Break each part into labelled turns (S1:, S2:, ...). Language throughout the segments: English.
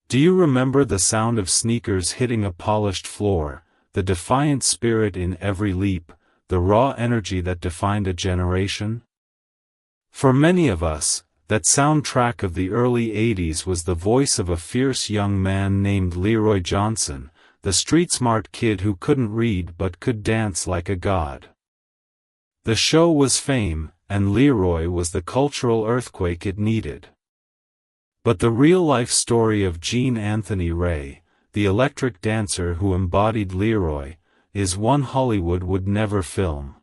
S1: Do you remember the sound of sneakers hitting a polished floor, the defiant spirit in every leap, the raw energy that defined a generation? For many of us, that soundtrack of the early '80s was the voice of a fierce young man named Leroy Johnson, the street-smart kid who couldn't read but could dance like a god. The show was fame, and Leroy was the cultural earthquake it needed. But the real-life story of Jean Anthony Ray, the electric dancer who embodied Leroy, is one Hollywood would never film.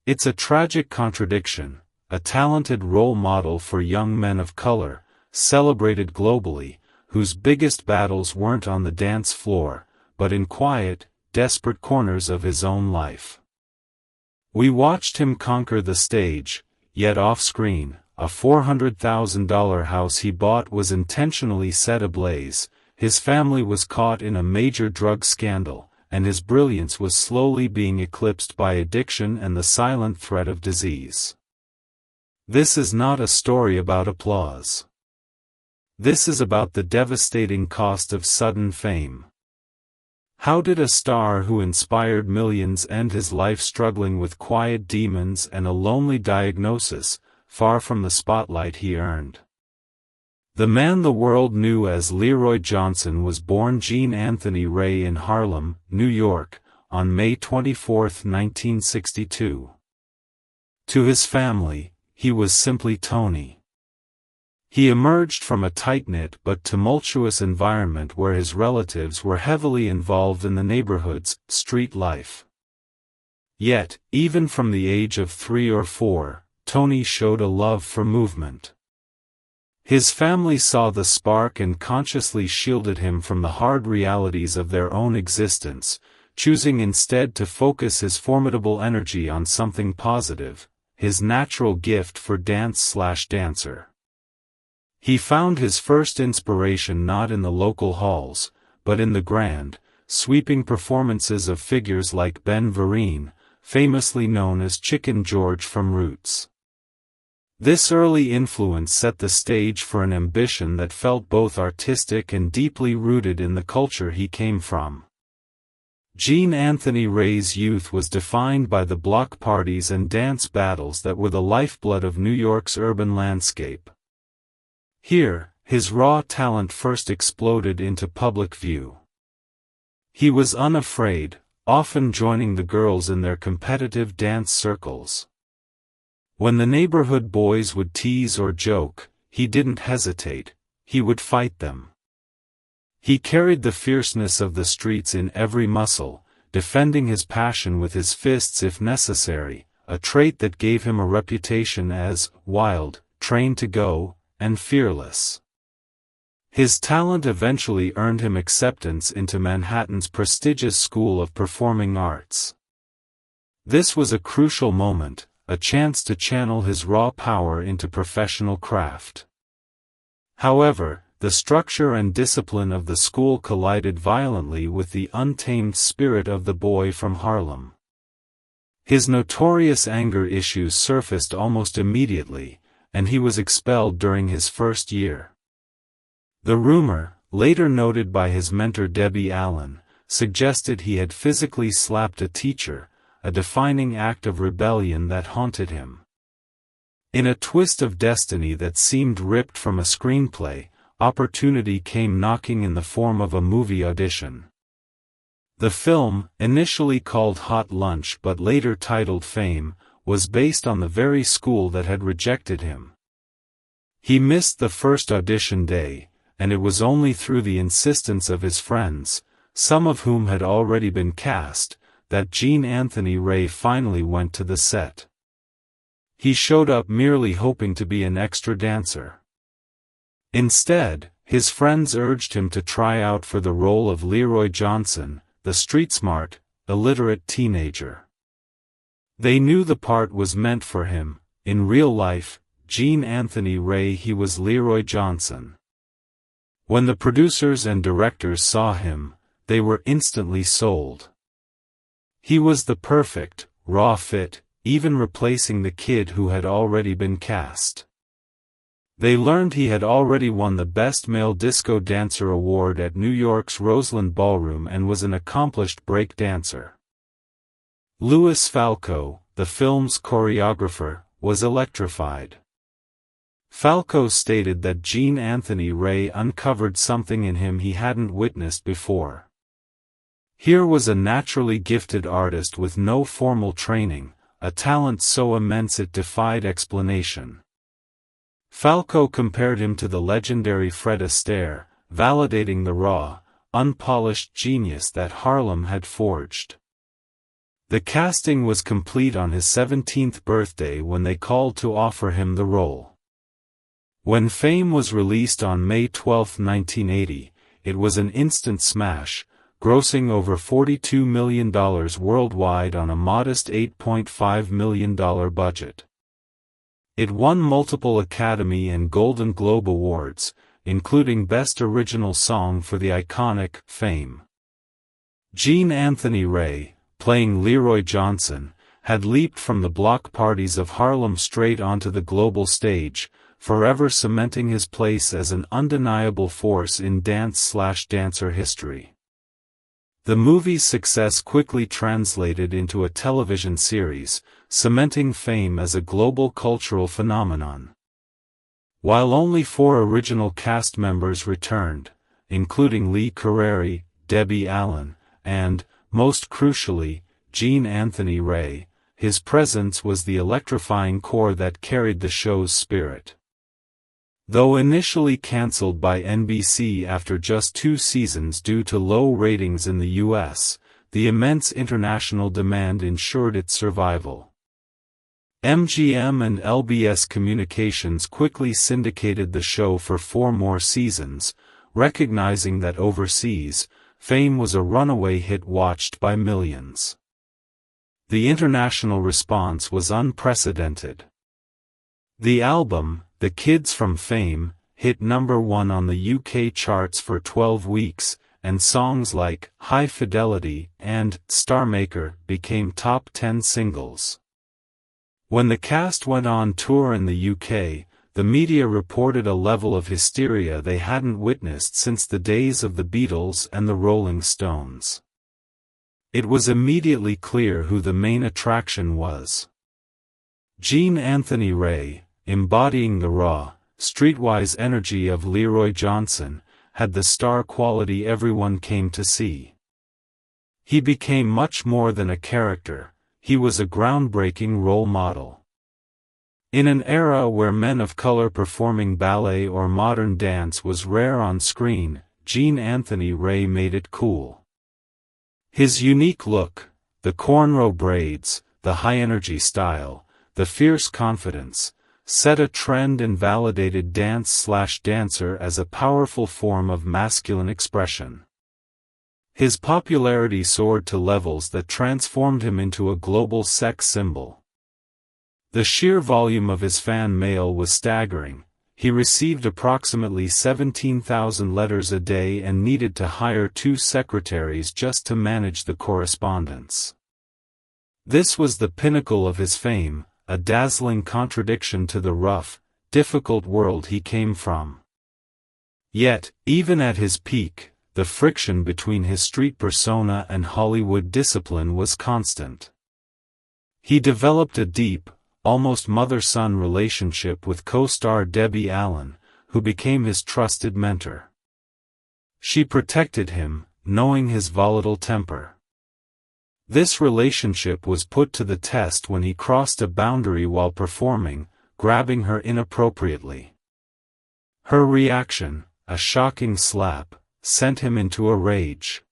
S1: It's a tragic contradiction, a talented role model for young men of color, celebrated globally, whose biggest battles weren't on the dance floor, but in quiet, desperate corners of his own life. We watched him conquer the stage, yet off-screen, a $400,000 house he bought was intentionally set ablaze, his family was caught in a major drug scandal, and his brilliance was slowly being eclipsed by addiction and the silent threat of disease. This is not a story about applause. This is about the devastating cost of sudden fame. How did a star who inspired millions end his life struggling with quiet demons and a lonely diagnosis, far from the spotlight he earned? The man the world knew as Leroy Johnson was born Jean Anthony Ray in Harlem, New York, on May 24, 1962. To his family, he was simply Tony. He emerged from a tight-knit but tumultuous environment where his relatives were heavily involved in the neighborhood's street life. Yet, even from the age of 3 or 4, Tony showed a love for movement. His family saw the spark and consciously shielded him from the hard realities of their own existence, choosing instead to focus his formidable energy on something positive, his natural gift for dance/dancer. He found his first inspiration not in the local halls, but in the grand, sweeping performances of figures like Ben Vereen, famously known as Chicken George from Roots. This early influence set the stage for an ambition that felt both artistic and deeply rooted in the culture he came from. Jean Anthony Ray's youth was defined by the block parties and dance battles that were the lifeblood of New York's urban landscape. Here, his raw talent first exploded into public view. He was unafraid, often joining the girls in their competitive dance circles. When the neighborhood boys would tease or joke, he didn't hesitate, he would fight them. He carried the fierceness of the streets in every muscle, defending his passion with his fists if necessary, a trait that gave him a reputation as wild, trained to go, and fearless. His talent eventually earned him acceptance into Manhattan's prestigious School of Performing Arts. This was a crucial moment, a chance to channel his raw power into professional craft. However, the structure and discipline of the school collided violently with the untamed spirit of the boy from Harlem. His notorious anger issues surfaced almost immediately, and he was expelled during his first year. The rumor, later noted by his mentor Debbie Allen, suggested he had physically slapped a teacher, a defining act of rebellion that haunted him. In a twist of destiny that seemed ripped from a screenplay, opportunity came knocking in the form of a movie audition. The film, initially called Hot Lunch but later titled Fame, was based on the very school that had rejected him. He missed the first audition day, and it was only through the insistence of his friends, some of whom had already been cast, that Jean Anthony Ray finally went to the set. He showed up merely hoping to be an extra dancer. Instead, his friends urged him to try out for the role of Leroy Johnson, the street-smart, illiterate teenager. They knew the part was meant for him. In real life, Jean Anthony Ray he was Leroy Johnson. When the producers and directors saw him, they were instantly sold. He was the perfect, raw fit, even replacing the kid who had already been cast. They learned he had already won the Best Male Disco Dancer award at New York's Roseland Ballroom and was an accomplished break dancer. Louis Falco, the film's choreographer, was electrified. Falco stated that Jean Anthony Ray uncovered something in him he hadn't witnessed before. Here was a naturally gifted artist with no formal training, a talent so immense it defied explanation. Falco compared him to the legendary Fred Astaire, validating the raw, unpolished genius that Harlem had forged. The casting was complete on his 17th birthday when they called to offer him the role. When Fame was released on May 12, 1980, it was an instant smash, grossing over $42 million worldwide on a modest $8.5 million budget. It won multiple Academy and Golden Globe Awards, including Best Original Song for the iconic Fame. Jean Anthony Ray, playing Leroy Johnson, had leaped from the block parties of Harlem straight onto the global stage, forever cementing his place as an undeniable force in dance/dancer history. The movie's success quickly translated into a television series, cementing Fame as a global cultural phenomenon. While only 4 original cast members returned, including Lee Carrere, Debbie Allen, and, most crucially, Jean Anthony Ray, his presence was the electrifying core that carried the show's spirit. Though initially cancelled by NBC after just 2 seasons due to low ratings in the US, the immense international demand ensured its survival. MGM and LBS Communications quickly syndicated the show for 4 more seasons, recognizing that overseas, Fame was a runaway hit watched by millions. The international response was unprecedented. The album, The Kids from Fame, hit #1 on the UK charts for 12 weeks, and songs like High Fidelity and Star Maker became top 10 singles. When the cast went on tour in the UK, the media reported a level of hysteria they hadn't witnessed since the days of the Beatles and the Rolling Stones. It was immediately clear who the main attraction was. Jean Anthony Ray, embodying the raw, streetwise energy of Leroy Johnson, had the star quality everyone came to see. He became much more than a character, he was a groundbreaking role model. In an era where men of color performing ballet or modern dance was rare on screen, Jean Anthony Ray made it cool. His unique look, the cornrow braids, the high-energy style, the fierce confidence, set a trend and validated dance/dancer as a powerful form of masculine expression. His popularity soared to levels that transformed him into a global sex symbol. The sheer volume of his fan mail was staggering. He received approximately 17,000 letters a day and needed to hire 2 secretaries just to manage the correspondence. This was the pinnacle of his fame, a dazzling contradiction to the rough, difficult world he came from. Yet, even at his peak, the friction between his street persona and Hollywood discipline was constant. He developed a deep, almost mother-son relationship with co-star Debbie Allen, who became his trusted mentor. She protected him, knowing his volatile temper. This relationship was put to the test when he crossed a boundary while performing, grabbing her inappropriately. Her reaction, a shocking slap, sent him into a rage.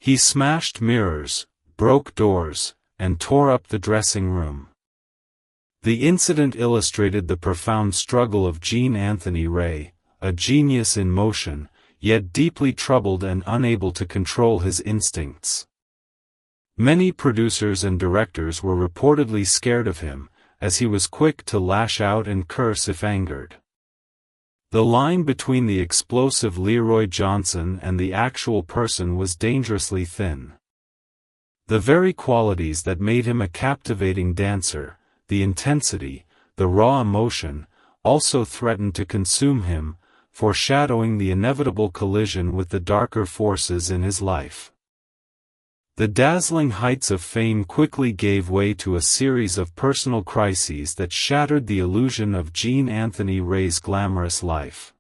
S1: He smashed mirrors, broke doors, and tore up the dressing room. The incident illustrated the profound struggle of Jean Anthony Ray, a genius in motion, yet deeply troubled and unable to control his instincts. Many producers and directors were reportedly scared of him, as he was quick to lash out and curse if angered. The line between the explosive Leroy Johnson and the actual person was dangerously thin. The very qualities that made him a captivating dancer, the intensity, the raw emotion, also threatened to consume him, foreshadowing the inevitable collision with the darker forces in his life. The dazzling heights of fame quickly gave way to a series of personal crises that shattered the illusion of Gene Anthony Ray's glamorous life.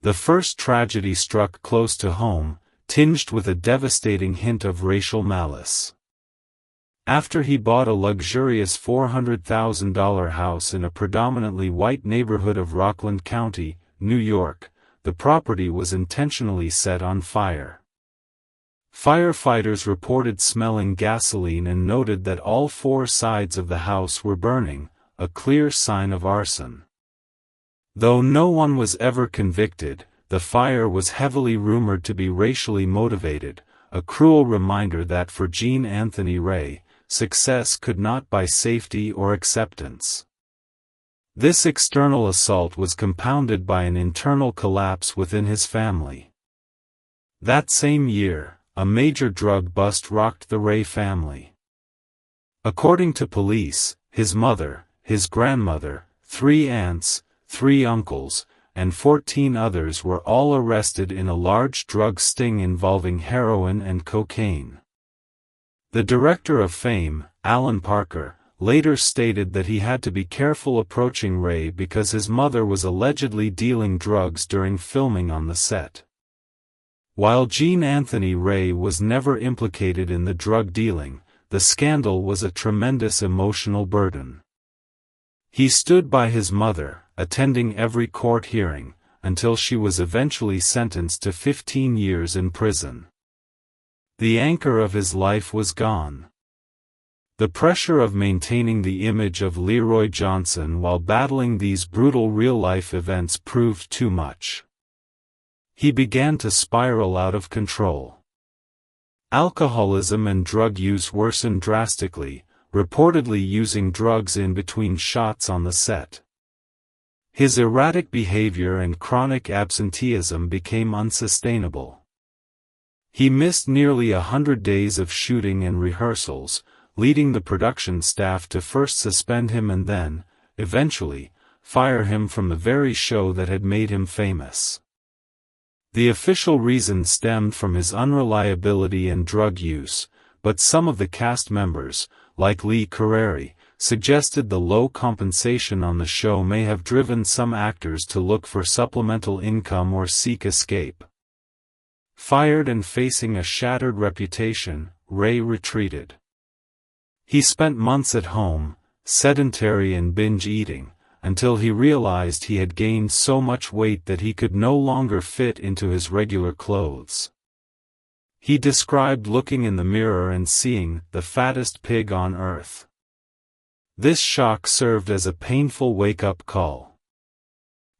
S1: The first tragedy struck close to home, tinged with a devastating hint of racial malice. After he bought a luxurious $400,000 house in a predominantly white neighborhood of Rockland County, New York, the property was intentionally set on fire. Firefighters reported smelling gasoline and noted that all four sides of the house were burning, a clear sign of arson. Though no one was ever convicted, the fire was heavily rumored to be racially motivated, a cruel reminder that for Gene Anthony Ray, success could not buy safety or acceptance. This external assault was compounded by an internal collapse within his family. That same year, a major drug bust rocked the Ray family. According to police, his mother, his grandmother, 3 aunts, 3 uncles, and 14 others were all arrested in a large drug sting involving heroin and cocaine. The director of Fame, Alan Parker, later stated that he had to be careful approaching Ray because his mother was allegedly dealing drugs during filming on the set. While Gene Anthony Ray was never implicated in the drug dealing, the scandal was a tremendous emotional burden. He stood by his mother, attending every court hearing, until she was eventually sentenced to 15 years in prison. The anchor of his life was gone. The pressure of maintaining the image of Leroy Johnson while battling these brutal real-life events proved too much. He began to spiral out of control. Alcoholism and drug use worsened drastically, reportedly using drugs in between shots on the set. His erratic behavior and chronic absenteeism became unsustainable. He missed nearly 100 days of shooting and rehearsals, leading the production staff to first suspend him and then, eventually, fire him from the very show that had made him famous. The official reason stemmed from his unreliability and drug use, but some of the cast members, like Lee Carreri, suggested the low compensation on the show may have driven some actors to look for supplemental income or seek escape. Fired and facing a shattered reputation, Ray retreated. He spent months at home, sedentary and binge-eating, until he realized he had gained so much weight that he could no longer fit into his regular clothes. He described looking in the mirror and seeing the fattest pig on earth. This shock served as a painful wake-up call.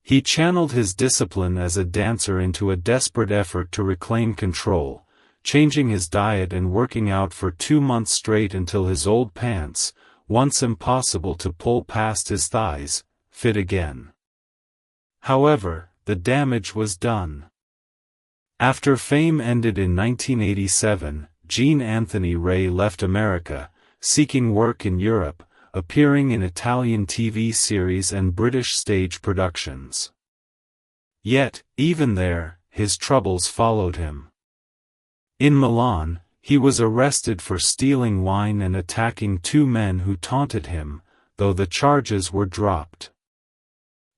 S1: He channeled his discipline as a dancer into a desperate effort to reclaim control, changing his diet and working out for 2 months straight until his old pants, once impossible to pull past his thighs, fit again. However, the damage was done. After Fame ended in 1987, Gene Anthony Ray left America, seeking work in Europe, appearing in Italian TV series and British stage productions. Yet, even there, his troubles followed him. In Milan, he was arrested for stealing wine and attacking 2 men who taunted him, though the charges were dropped.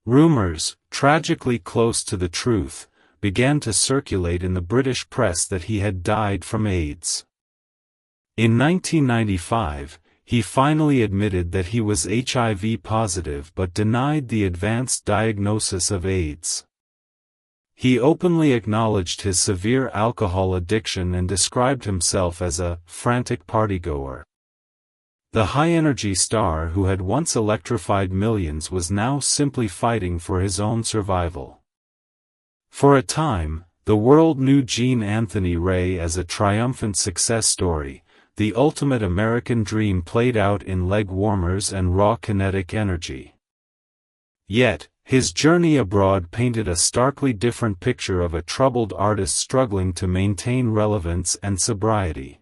S1: Rumors, tragically close to the truth, began to circulate in the British press that he had died from AIDS. In 1995, he finally admitted that he was HIV positive but denied the advanced diagnosis of AIDS. He openly acknowledged his severe alcohol addiction and described himself as a frantic partygoer. The high-energy star who had once electrified millions was now simply fighting for his own survival. For a time, the world knew Gene Anthony Ray as a triumphant success story, the ultimate American dream played out in leg warmers and raw kinetic energy. Yet, his journey abroad painted a starkly different picture of a troubled artist struggling to maintain relevance and sobriety.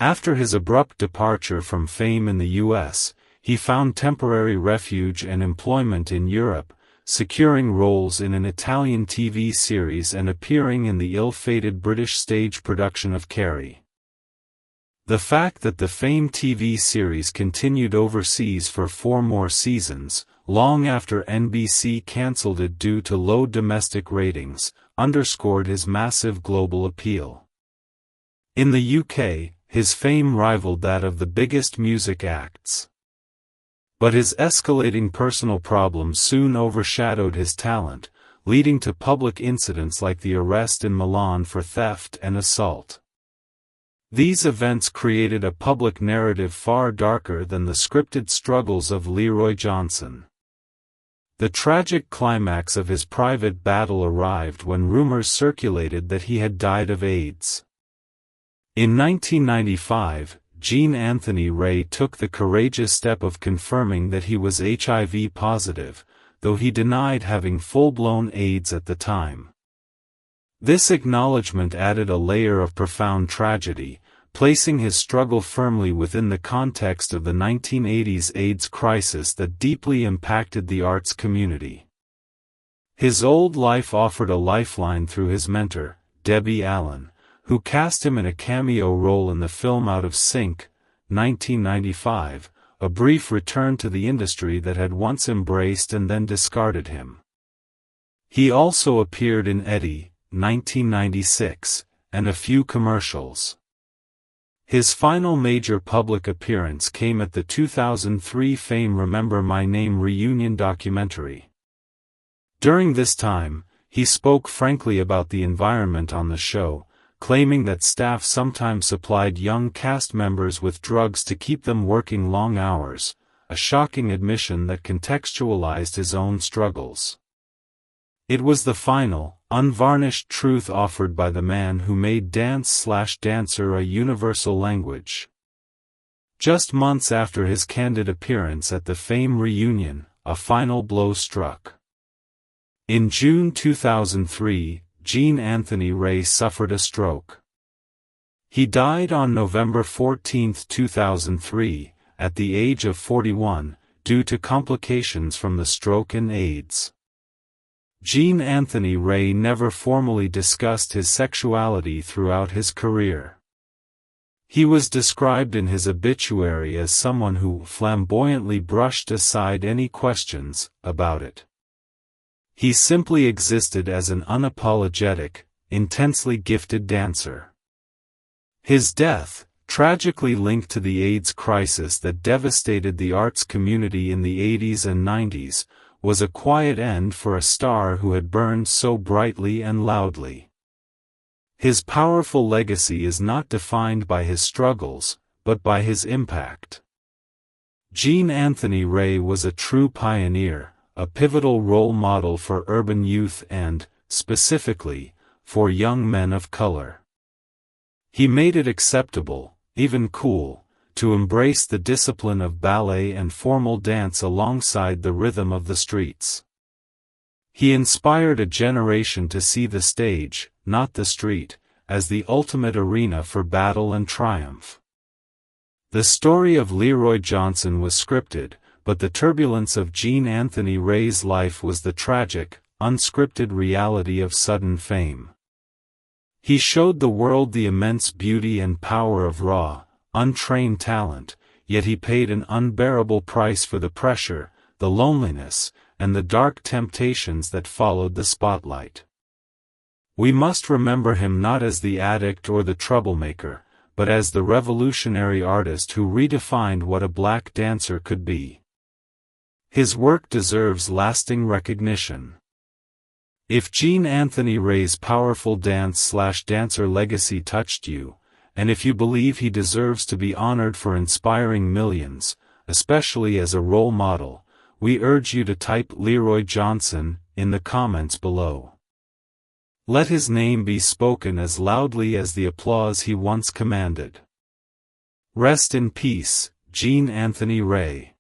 S1: After his abrupt departure from Fame in the U.S., he found temporary refuge and employment in Europe, securing roles in an Italian TV series and appearing in the ill-fated British stage production of Carrie. The fact that the famed TV series continued overseas for 4 more seasons, long after NBC cancelled it due to low domestic ratings, underscored his massive global appeal. In the UK, his fame rivaled that of the biggest music acts. But his escalating personal problems soon overshadowed his talent, leading to public incidents like the arrest in Milan for theft and assault. These events created a public narrative far darker than the scripted struggles of Leroy Johnson. The tragic climax of his private battle arrived when rumors circulated that he had died of AIDS. In 1995, Jean Anthony Ray took the courageous step of confirming that he was HIV positive, though he denied having full-blown AIDS at the time. This acknowledgement added a layer of profound tragedy, placing his struggle firmly within the context of the 1980s AIDS crisis that deeply impacted the arts community. His old life offered a lifeline through his mentor, Debbie Allen, who cast him in a cameo role in the film Out of Sync, 1995, a brief return to the industry that had once embraced and then discarded him. He also appeared in Eddie, 1996, and a few commercials. His final major public appearance came at the 2003 Fame Remember My Name reunion documentary. During this time, he spoke frankly about the environment on the show, claiming that staff sometimes supplied young cast members with drugs to keep them working long hours, a shocking admission that contextualized his own struggles. It was the final, unvarnished truth offered by the man who made dance/dancer a universal language. Just months after his candid appearance at the Fame reunion, a final blow struck. In June 2003, Jean Anthony Ray suffered a stroke. He died on November 14, 2003, at the age of 41, due to complications from the stroke and AIDS. Jean Anthony Ray never formally discussed his sexuality throughout his career. He was described in his obituary as someone who flamboyantly brushed aside any questions about it. He simply existed as an unapologetic, intensely gifted dancer. His death, tragically linked to the AIDS crisis that devastated the arts community in the 80s and 90s, was a quiet end for a star who had burned so brightly and loudly. His powerful legacy is not defined by his struggles, but by his impact. Jean Anthony Ray was a true pioneer, a pivotal role model for urban youth and, specifically, for young men of color. He made it acceptable, even cool, to embrace the discipline of ballet and formal dance alongside the rhythm of the streets. He inspired a generation to see the stage, not the street, as the ultimate arena for battle and triumph. The story of Leroy Johnson was scripted, but the turbulence of Jean Anthony Ray's life was the tragic, unscripted reality of sudden fame. He showed the world the immense beauty and power of raw, untrained talent, yet he paid an unbearable price for the pressure, the loneliness, and the dark temptations that followed the spotlight. We must remember him not as the addict or the troublemaker, but as the revolutionary artist who redefined what a black dancer could be. His work deserves lasting recognition. If Jean Anthony Ray's powerful dance/dancer legacy touched you, and if you believe he deserves to be honored for inspiring millions, especially as a role model, we urge you to type Leroy Johnson in the comments below. Let his name be spoken as loudly as the applause he once commanded. Rest in peace, Jean Anthony Ray.